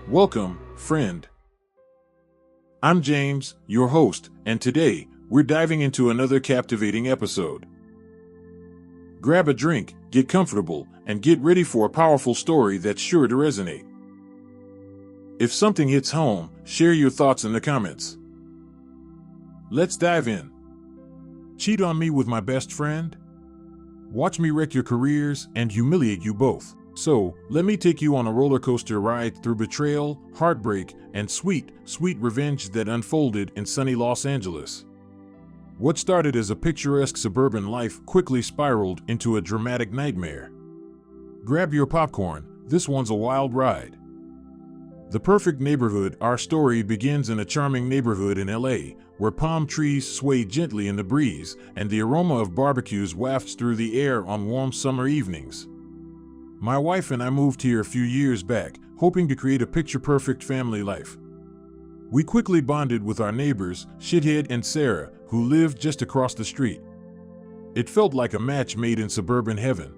Welcome, friend. I'm James, your host, and today we're diving into another captivating episode. Grab a drink, get comfortable, and get ready for a powerful story that's sure to resonate. If something hits home, share your thoughts in the comments. Let's dive in. Cheat on me with my best friend? Watch me wreck your careers and humiliate you both. So, let me take you on a roller coaster ride through betrayal, heartbreak, and sweet, sweet revenge that unfolded in sunny Los Angeles. What started as a picturesque suburban life quickly spiraled into a dramatic nightmare. Grab your popcorn, this one's a wild ride. The perfect neighborhood. Our story begins in a charming neighborhood in LA, where palm trees sway gently in the breeze and the aroma of barbecues wafts through the air on warm summer evenings. My wife and I moved here a few years back, hoping to create a picture-perfect family life. We quickly bonded with our neighbors, Shithead and Sarah, who lived just across the street. It felt like a match made in suburban heaven.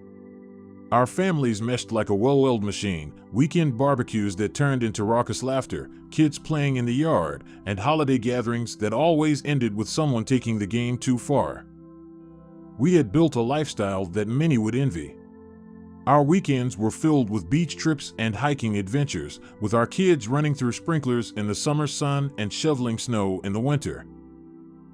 Our families meshed like a well-oiled machine, weekend barbecues that turned into raucous laughter, kids playing in the yard, and holiday gatherings that always ended with someone taking the game too far. We had built a lifestyle that many would envy. Our weekends were filled with beach trips and hiking adventures, with our kids running through sprinklers in the summer sun and shoveling snow in the winter.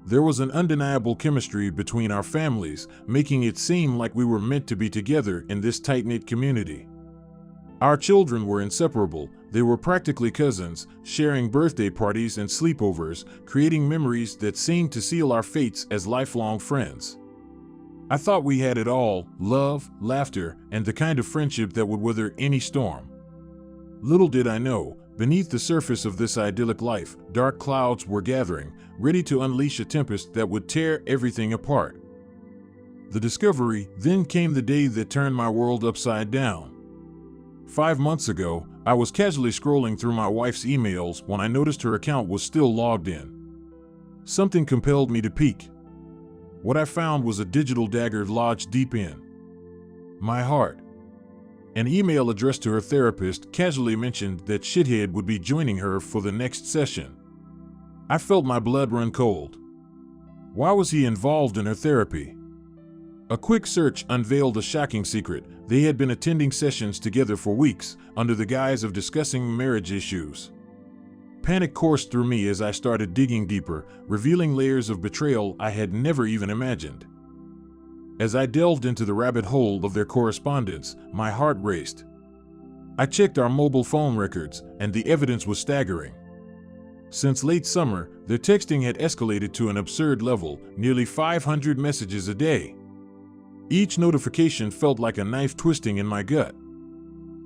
There was an undeniable chemistry between our families, making it seem like we were meant to be together in this tight-knit community. Our children were inseparable. They were practically cousins, sharing birthday parties and sleepovers, creating memories that seemed to seal our fates as lifelong friends. I thought we had it all: love, laughter, and the kind of friendship that would weather any storm. Little did I know, beneath the surface of this idyllic life, dark clouds were gathering, ready to unleash a tempest that would tear everything apart. The discovery, then came the day that turned my world upside down. 5 months ago, I was casually scrolling through my wife's emails when I noticed her account was still logged in. Something compelled me to peek. What I found was a digital dagger lodged deep in my heart. An email addressed to her therapist casually mentioned that Shithead would be joining her for the next session. I felt my blood run cold. Why was he involved in her therapy? A quick search unveiled a shocking secret. They had been attending sessions together for weeks, under the guise of discussing marriage issues. Panic coursed through me as I started digging deeper, revealing layers of betrayal I had never even imagined. As I delved into the rabbit hole of their correspondence, my heart raced. I checked our mobile phone records, and the evidence was staggering. Since late summer, their texting had escalated to an absurd level, nearly 500 messages a day. Each notification felt like a knife twisting in my gut.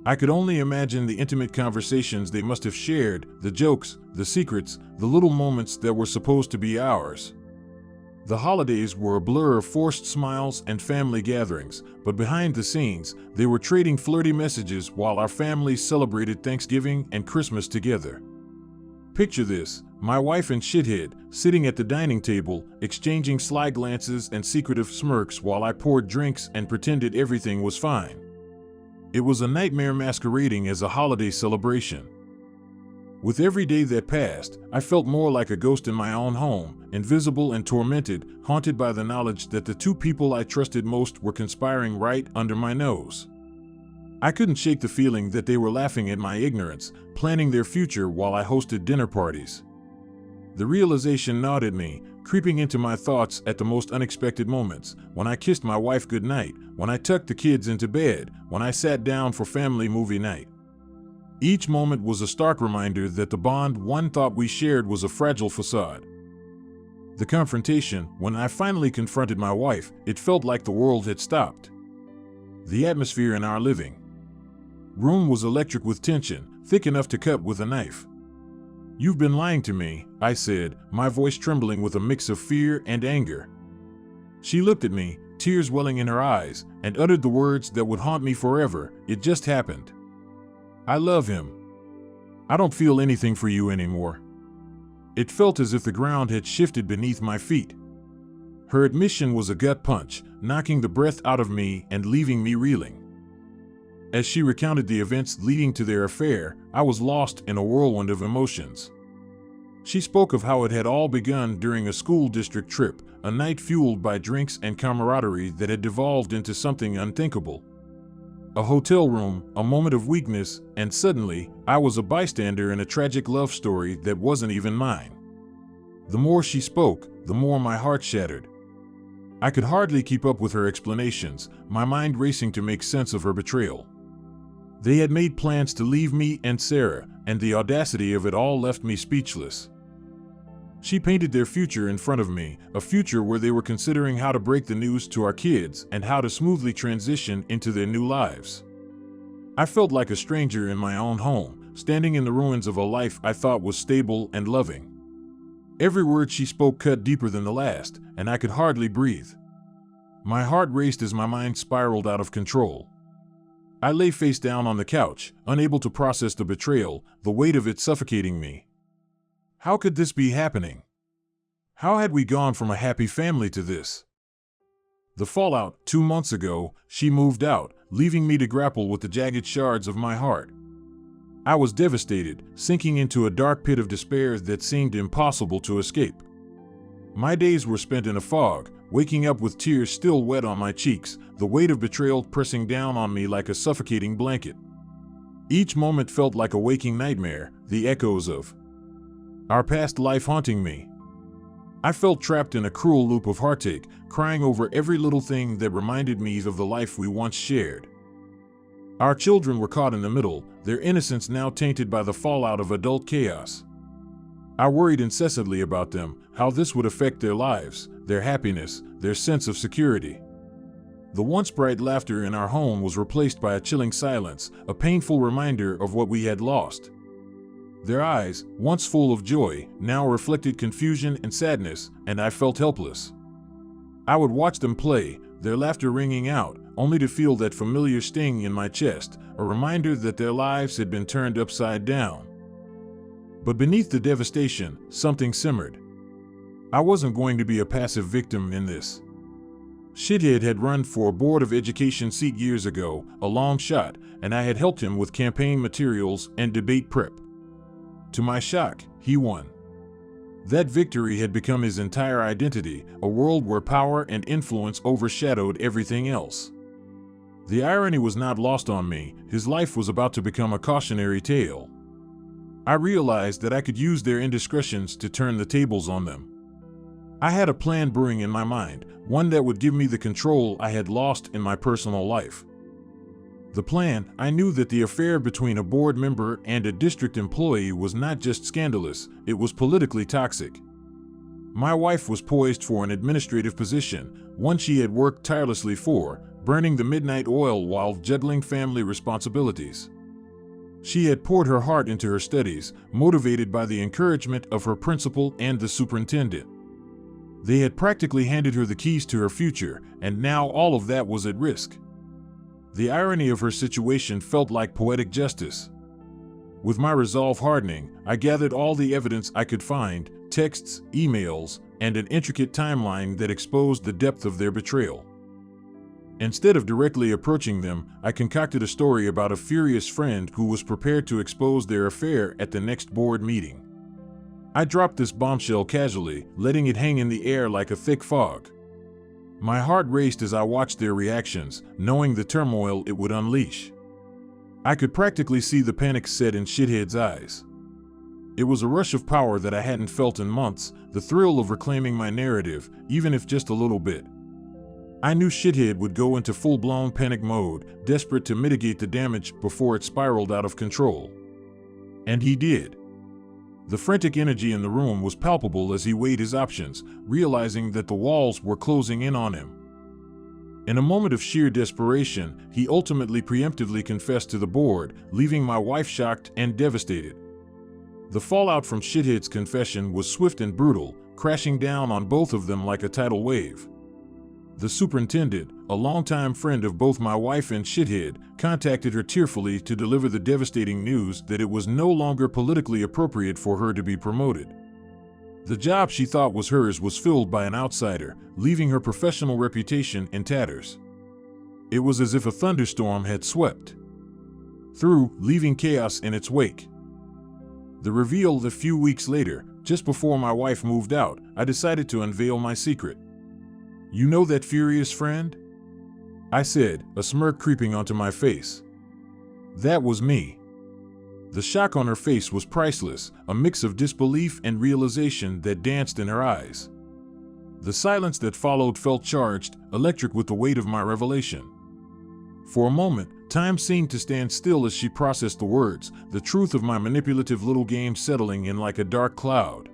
I could only imagine the intimate conversations they must have shared, the jokes, the secrets, the little moments that were supposed to be ours. The holidays were a blur of forced smiles and family gatherings, but behind the scenes, they were trading flirty messages while our families celebrated Thanksgiving and Christmas together. Picture this: my wife and Shithead sitting at the dining table, exchanging sly glances and secretive smirks while I poured drinks and pretended everything was fine. It was a nightmare masquerading as a holiday celebration. With every day that passed, I felt more like a ghost in my own home, invisible and tormented, haunted by the knowledge that the two people I trusted most were conspiring right under my nose. I couldn't shake the feeling that they were laughing at my ignorance, planning their future while I hosted dinner parties. The realization gnawed at me, creeping into my thoughts at the most unexpected moments: when I kissed my wife goodnight, when I tucked the kids into bed, when I sat down for family movie night. Each moment was a stark reminder that the bond one thought we shared was a fragile facade. The confrontation, when I finally confronted my wife, it felt like the world had stopped. The atmosphere in our living room was electric with tension, thick enough to cut with a knife. "You've been lying to me," I said, my voice trembling with a mix of fear and anger. She looked at me, tears welling in her eyes, and uttered the words that would haunt me forever: "It just happened. I love him. I don't feel anything for you anymore." It felt as if the ground had shifted beneath my feet. Her admission was a gut punch, knocking the breath out of me and leaving me reeling. As she recounted the events leading to their affair, I was lost in a whirlwind of emotions. She spoke of how it had all begun during a school district trip, a night fueled by drinks and camaraderie that had devolved into something unthinkable. A hotel room, a moment of weakness, and suddenly, I was a bystander in a tragic love story that wasn't even mine. The more she spoke, the more my heart shattered. I could hardly keep up with her explanations, my mind racing to make sense of her betrayal. They had made plans to leave me and Sarah, and the audacity of it all left me speechless. She painted their future in front of me, a future where they were considering how to break the news to our kids and how to smoothly transition into their new lives. I felt like a stranger in my own home, standing in the ruins of a life I thought was stable and loving. Every word she spoke cut deeper than the last, and I could hardly breathe. My heart raced as my mind spiraled out of control. I lay face down on the couch, unable to process the betrayal, the weight of it suffocating me. How could this be happening? How had we gone from a happy family to this? The fallout: 2 months ago, she moved out, leaving me to grapple with the jagged shards of my heart. I was devastated, sinking into a dark pit of despair that seemed impossible to escape. My days were spent in a fog, waking up with tears still wet on my cheeks, the weight of betrayal pressing down on me like a suffocating blanket. Each moment felt like a waking nightmare, the echoes of our past life haunting me. I felt trapped in a cruel loop of heartache, crying over every little thing that reminded me of the life we once shared. Our children were caught in the middle, their innocence now tainted by the fallout of adult chaos. I worried incessantly about them, how this would affect their lives, their happiness, their sense of security. The once bright laughter in our home was replaced by a chilling silence, a painful reminder of what we had lost. Their eyes, once full of joy, now reflected confusion and sadness, and I felt helpless. I would watch them play, their laughter ringing out, only to feel that familiar sting in my chest, a reminder that their lives had been turned upside down. But beneath the devastation, something simmered. I wasn't going to be a passive victim in this. Shithead had run for a Board of Education seat years ago, a long shot, and I had helped him with campaign materials and debate prep. To my shock, he won. That victory had become his entire identity, a world where power and influence overshadowed everything else. The irony was not lost on me, his life was about to become a cautionary tale. I realized that I could use their indiscretions to turn the tables on them. I had a plan brewing in my mind, one that would give me the control I had lost in my personal life. The plan: I knew that the affair between a board member and a district employee was not just scandalous, it was politically toxic. My wife was poised for an administrative position, one she had worked tirelessly for, burning the midnight oil while juggling family responsibilities. She had poured her heart into her studies, motivated by the encouragement of her principal and the superintendent. They had practically handed her the keys to her future, and now all of that was at risk. The irony of her situation felt like poetic justice. With my resolve hardening, I gathered all the evidence I could find: texts, emails, and an intricate timeline that exposed the depth of their betrayal. Instead of directly approaching them, I concocted a story about a furious friend who was prepared to expose their affair at the next board meeting. I dropped this bombshell casually, letting it hang in the air like a thick fog. My heart raced as I watched their reactions, knowing the turmoil it would unleash. I could practically see the panic set in Shithead's eyes. It was a rush of power that I hadn't felt in months, the thrill of reclaiming my narrative, even if just a little bit. I knew Shithead would go into full-blown panic mode, desperate to mitigate the damage before it spiraled out of control. And he did. The frantic energy in the room was palpable as he weighed his options, realizing that the walls were closing in on him. In a moment of sheer desperation, he ultimately preemptively confessed to the board, leaving my wife shocked and devastated. The fallout from Shithead's confession was swift and brutal, crashing down on both of them like a tidal wave. The superintendent, a longtime friend of both my wife and Shithead, contacted her tearfully to deliver the devastating news that it was no longer politically appropriate for her to be promoted. The job she thought was hers was filled by an outsider, leaving her professional reputation in tatters. It was as if a thunderstorm had swept. through, leaving chaos in its wake. The reveal a few weeks later, just before my wife moved out, I decided to unveil my secret. "You know that furious friend?" I said, a smirk creeping onto my face. That was me. The shock on her face was priceless, a mix of disbelief and realization that danced in her eyes. The silence that followed felt charged, electric with the weight of my revelation. For a moment, time seemed to stand still as she processed the words, the truth of my manipulative little game settling in like a dark cloud.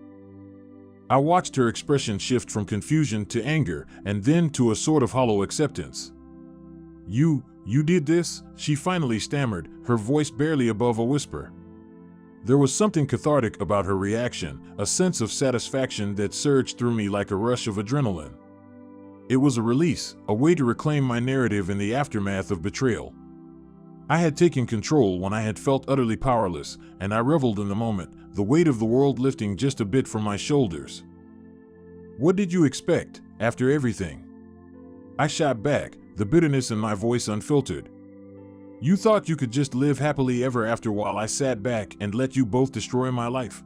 I watched her expression shift from confusion to anger, and then to a sort of hollow acceptance. You did this?" she finally stammered, her voice barely above a whisper. There was something cathartic about her reaction, a sense of satisfaction that surged through me like a rush of adrenaline. It was a release, a way to reclaim my narrative in the aftermath of betrayal. I had taken control when I had felt utterly powerless, and I reveled in the moment, the weight of the world lifting just a bit from my shoulders. "What did you expect, after everything?" I shot back, the bitterness in my voice unfiltered. "You thought you could just live happily ever after while I sat back and let you both destroy my life?"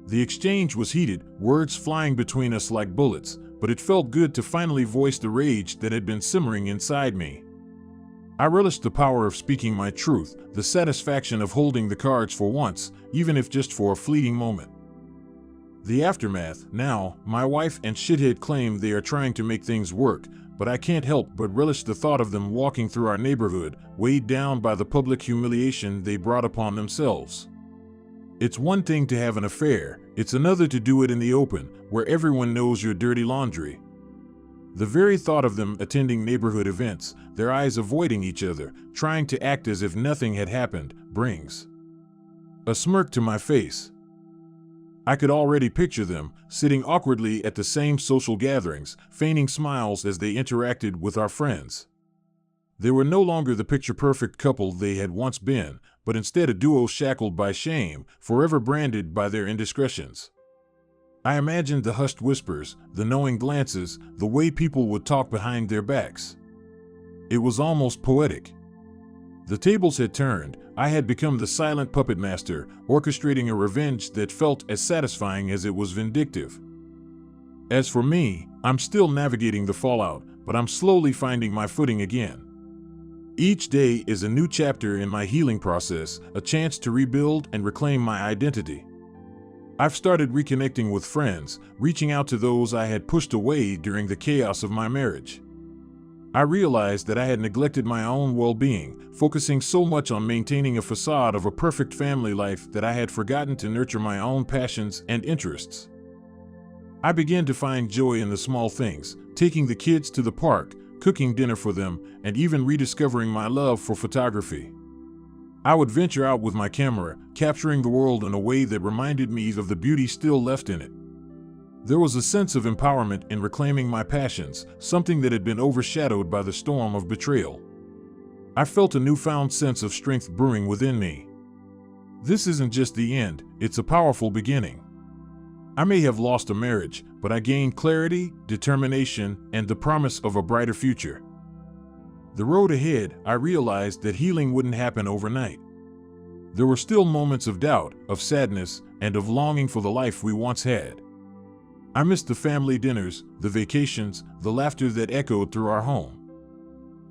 The exchange was heated, words flying between us like bullets, but it felt good to finally voice the rage that had been simmering inside me. I relished the power of speaking my truth, the satisfaction of holding the cards for once, even if just for a fleeting moment. The aftermath, now, my wife and shithead claim they are trying to make things work, but I can't help but relish the thought of them walking through our neighborhood, weighed down by the public humiliation they brought upon themselves. It's one thing to have an affair, it's another to do it in the open, where everyone knows your dirty laundry. The very thought of them attending neighborhood events, their eyes avoiding each other, trying to act as if nothing had happened, brings a smirk to my face. I could already picture them, sitting awkwardly at the same social gatherings, feigning smiles as they interacted with our friends. They were no longer the picture-perfect couple they had once been, but instead a duo shackled by shame, forever branded by their indiscretions. I imagined the hushed whispers, the knowing glances, the way people would talk behind their backs. It was almost poetic. The tables had turned. I had become the silent puppet master, orchestrating a revenge that felt as satisfying as it was vindictive. As for me, I'm still navigating the fallout, but I'm slowly finding my footing again. Each day is a new chapter in my healing process, a chance to rebuild and reclaim my identity. I've started reconnecting with friends, reaching out to those I had pushed away during the chaos of my marriage. I realized that I had neglected my own well-being, focusing so much on maintaining a facade of a perfect family life that I had forgotten to nurture my own passions and interests. I began to find joy in the small things, taking the kids to the park, cooking dinner for them, and even rediscovering my love for photography. I would venture out with my camera, capturing the world in a way that reminded me of the beauty still left in it. There was a sense of empowerment in reclaiming my passions, something that had been overshadowed by the storm of betrayal. I felt a newfound sense of strength brewing within me. This isn't just the end, it's a powerful beginning. I may have lost a marriage, but I gained clarity, determination, and the promise of a brighter future. The road ahead, I realized that healing wouldn't happen overnight. There were still moments of doubt, of sadness, and of longing for the life we once had. I missed the family dinners, the vacations, the laughter that echoed through our home.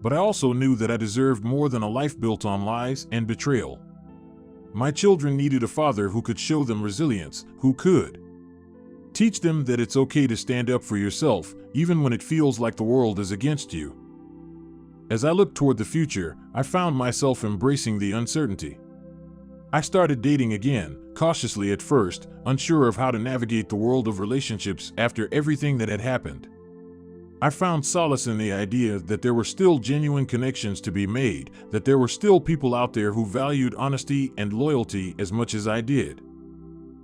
But I also knew that I deserved more than a life built on lies and betrayal. My children needed a father who could show them resilience, who could teach them that it's okay to stand up for yourself, even when it feels like the world is against you. As I looked toward the future, I found myself embracing the uncertainty. I started dating again, cautiously at first, unsure of how to navigate the world of relationships after everything that had happened. I found solace in the idea that there were still genuine connections to be made, that there were still people out there who valued honesty and loyalty as much as I did.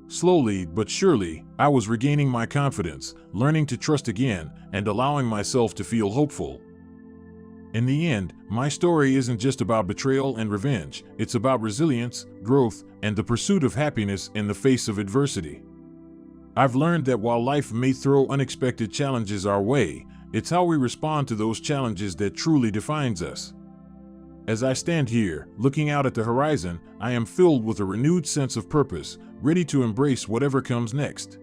Slowly but surely, I was regaining my confidence, learning to trust again, and allowing myself to feel hopeful. In the end, my story isn't just about betrayal and revenge, it's about resilience, growth, and the pursuit of happiness in the face of adversity. I've learned that while life may throw unexpected challenges our way, it's how we respond to those challenges that truly defines us. As I stand here, looking out at the horizon, I am filled with a renewed sense of purpose, ready to embrace whatever comes next.